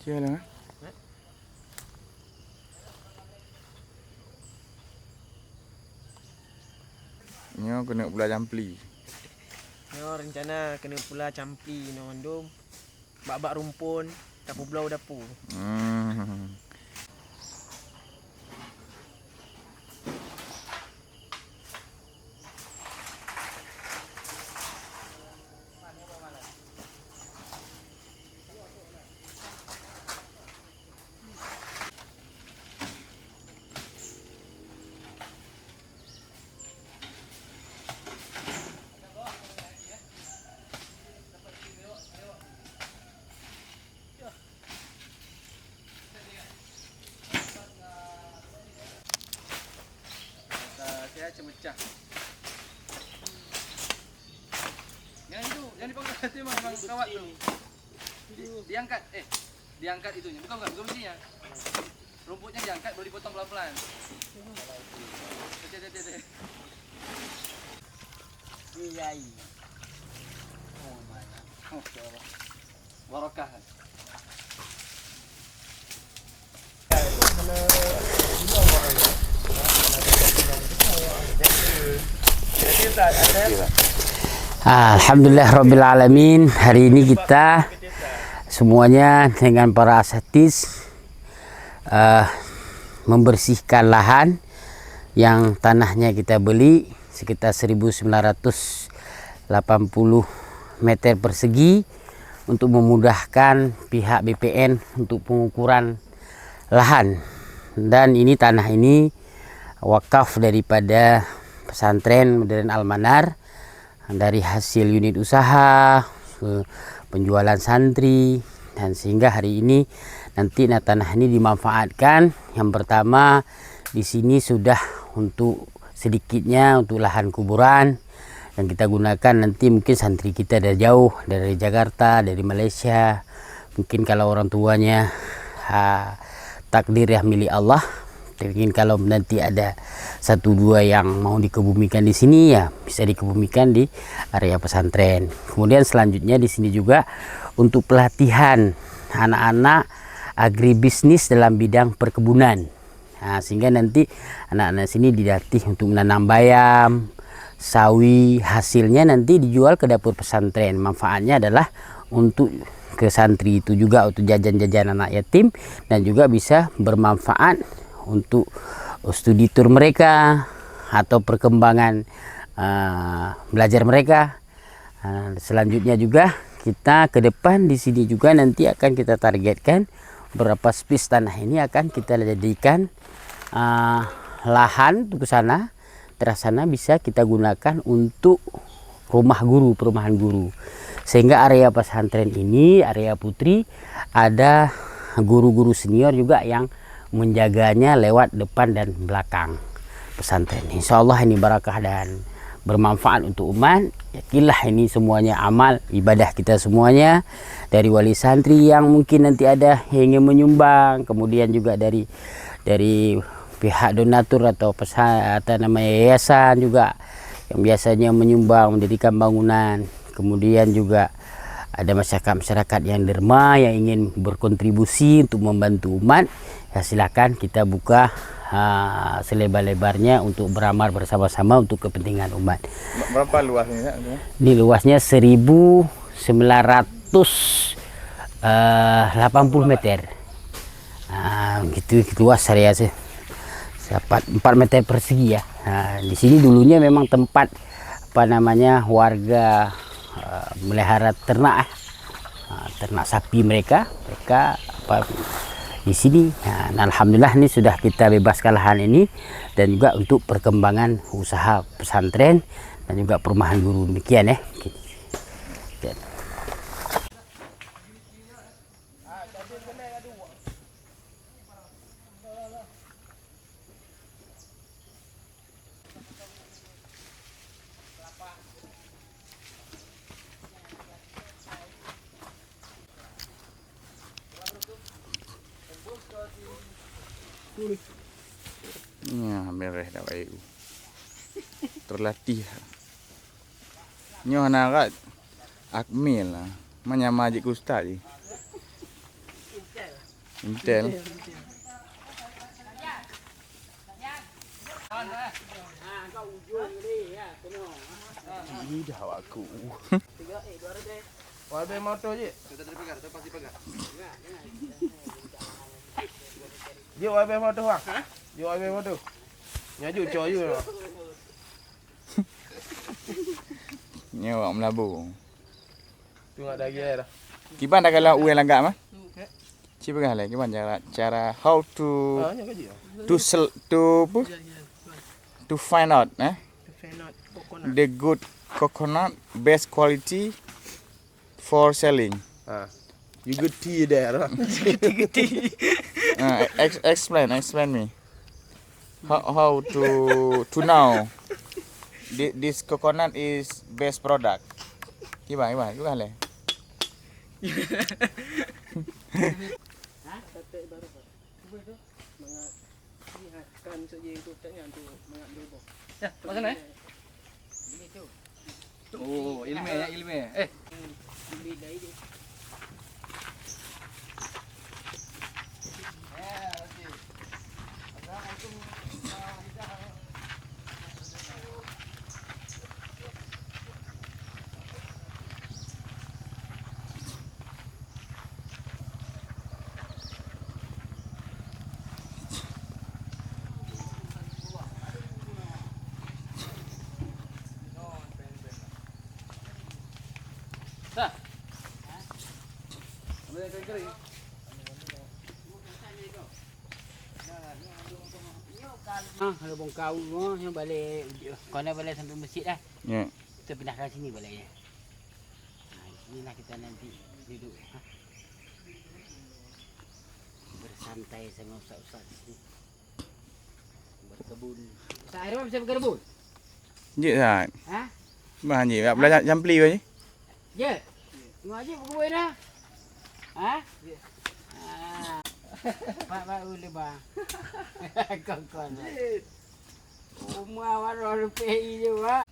Jalan. Nyo kena pula campli. Nyo rencana kena pula campli no andum. Bak-bak rumpun, tapu belau dapur. Saya cemecah. Yang itu, yang dipakai hati bang kawat tu. Diangkat, diangkat itunya. Bukan mestinya. Rumputnya diangkat, baru dipotong pelan-pelan. Iya. Oh mana? Oh, barakah. Alhamdulillah Rabbil Alamin. Hari ini kita semuanya dengan para asatidz membersihkan lahan yang tanahnya kita beli sekitar 1980 meter persegi untuk memudahkan pihak BPN untuk pengukuran lahan. Dan ini tanah ini wakaf daripada pesantren Modern Al-Manar dari hasil unit usaha, penjualan santri, dan sehingga hari ini nanti tanah ini dimanfaatkan. Yang pertama di sini sudah untuk sedikitnya untuk lahan kuburan yang kita gunakan nanti mungkin santri kita dari jauh dari Jakarta, dari Malaysia, mungkin kalau orang tuanya takdir ya milik Allah. Mungkin kalau nanti ada satu dua yang mau dikebumikan di sini ya bisa dikebumikan di area pesantren. Kemudian selanjutnya di sini juga untuk pelatihan anak-anak agribisnis dalam bidang perkebunan. Nah, sehingga nanti anak-anak sini dilatih untuk menanam bayam, sawi, hasilnya nanti dijual ke dapur pesantren. Manfaatnya adalah untuk ke santri itu juga untuk jajan-jajan anak yatim dan juga bisa bermanfaat untuk studi tour mereka atau perkembangan belajar mereka. Selanjutnya juga kita ke depan di sini juga nanti akan kita targetkan berapa space tanah ini akan kita jadikan lahan untuk ke sana. Terus sana bisa kita gunakan untuk rumah guru, perumahan guru. Sehingga area pesantren ini, area putri, ada guru-guru senior juga yang menjaganya lewat depan dan belakang pesantren. Insya Allah ini barakah dan bermanfaat untuk umat. Yakinlah ini semuanya amal ibadah kita semuanya, dari wali santri yang mungkin nanti ada yang ingin menyumbang, kemudian juga dari pihak donatur atau yayasan juga yang biasanya menyumbang mendirikan bangunan. Kemudian juga ada masyarakat yang derma yang ingin berkontribusi untuk membantu umat. Ya silakan kita buka selebar-lebarnya untuk beramal bersama-sama untuk kepentingan umat. Berapa luasnya? Ini luasnya 1980 meter. Gitu luas area sih. 4 meter persegi ya. Nah, di sini dulunya memang tempat warga melihara ternak, ternak sapi mereka di sini. Nah, alhamdulillah ini sudah kita bebaskan lahan ini dan juga untuk perkembangan usaha pesantren dan juga perumahan guru. Demikian ya. Ya, merah dah baik. Terlatih. Nyo narat Akmil lah. Menyama Haji Ustaz ni. Intel. Lidah aku. YB motor je. Kita tadi pegang, kita pasti pegang. Dia YB motor bang. Dia YB motor. Nyaju coy je. Ni awak melabur. Tu ngak dagi dah. Kiban dah kalau uang langgar mah. Cik pegang lah kiban cara how to Ha, nyak gaji. to find out Fenot coconut. the good coconut best quality for selling. Ha. You good tea there lah. Explain me. How to know this coconut is best product. Kiban lah. Ya, pasal ni. Oh, ilmu. Dah. Ambil yang kering. Kalau bongkar rumah yang balik, kau nak balik sampai masjid dah. Ya. Kita pindahkan sini baliknya. Inilah kita nanti duduk. Bersantai sama ustaz-ustaz di sini. Berkebun. Ustaz Airwan bisa berkebun? Je sat. Ha? Bah je, nak belajar jampli je. Ya. Tengok aja berkebun dah. Ha? Pak boleh bang. Kau. Umar warna rupiah je pak.